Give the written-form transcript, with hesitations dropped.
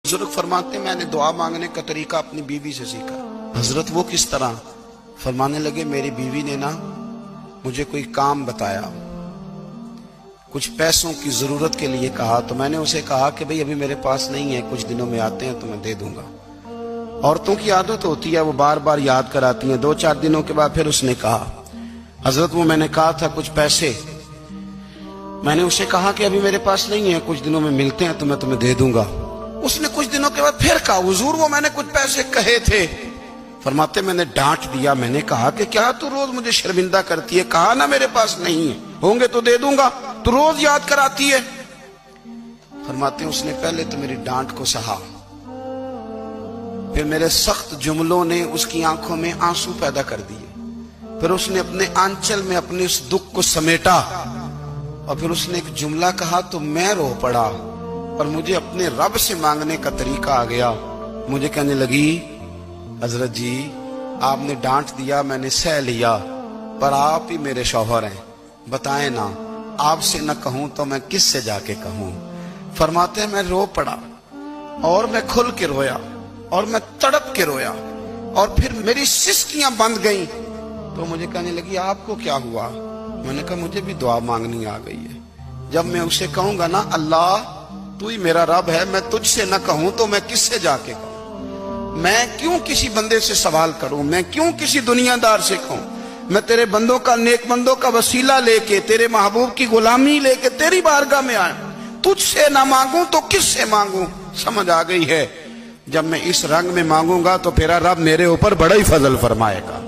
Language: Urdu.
بزرگ فرماتے ہیں میں نے دعا مانگنے کا طریقہ اپنی بیوی سے سیکھا۔ حضرت وہ کس طرح؟ فرمانے لگے میری بیوی نے نا مجھے کوئی کام بتایا، کچھ پیسوں کی ضرورت کے لیے کہا، تو میں نے اسے کہا کہ بھئی ابھی میرے پاس نہیں ہے، کچھ دنوں میں آتے ہیں تو میں دے دوں گا۔ عورتوں کی عادت ہوتی ہے وہ بار بار یاد کراتی ہیں۔ 2-4 دنوں کے بعد پھر اس نے کہا حضرت وہ میں نے کہا تھا کچھ پیسے، میں نے اسے کہا کہ ابھی میرے پاس نہیں ہے، کچھ دنوں میں ملتے ہیں تو میں تمہیں دے دوں گا۔ اس نے کچھ دنوں کے بعد پھر کہا حضور وہ میں نے کچھ پیسے کہے تھے۔ فرماتے میں نے ڈانٹ دیا، میں نے کہا کہ کیا تو روز مجھے شرمندہ کرتی ہے، کہا نا میرے پاس نہیں ہے، ہوں گے تو دے دوں گا، تو روز یاد کراتی ہے۔ فرماتے ہیں اس نے پہلے تو میری ڈانٹ کو سہا، پھر میرے سخت جملوں نے اس کی آنکھوں میں آنسو پیدا کر دیے، پھر اس نے اپنے آنچل میں اپنے اس دکھ کو سمیٹا، اور پھر اس نے ایک جملہ کہا تو میں رو پڑا، اور مجھے اپنے رب سے مانگنے کا طریقہ آ گیا۔ مجھے کہنے لگی حضرت جی آپ نے ڈانٹ دیا، میں نے سہ لیا، پر آپ ہی میرے شوہر ہیں، بتائیں نا آپ سے نہ کہوں تو میں کس سے جا کے کہوں۔ فرماتے ہیں میں رو پڑا، اور میں کھل کے رویا، اور میں تڑپ کے رویا، اور پھر میری سسکیاں بند گئیں۔ تو مجھے کہنے لگی آپ کو کیا ہوا؟ میں نے کہا مجھے بھی دعا مانگنی آ گئی ہے۔ جب میں اسے کہوں گا نا اللہ تو ہی میرا رب ہے، میں تجھ سے نہ کہوں تو میں کس سے جا کے کہوں؟ میں کیوں کسی بندے سے سوال کروں؟ میں کیوں کسی دنیا دار سے کہوں؟ میں تیرے بندوں کا، نیک بندوں کا وسیلہ لے کے، تیرے محبوب کی غلامی لے کے تیری بارگاہ میں آیا، تجھ سے نہ مانگوں تو کس سے مانگوں؟ سمجھ آ گئی ہے؟ جب میں اس رنگ میں مانگوں گا تو پھر رب میرے اوپر بڑا ہی فضل فرمائے گا۔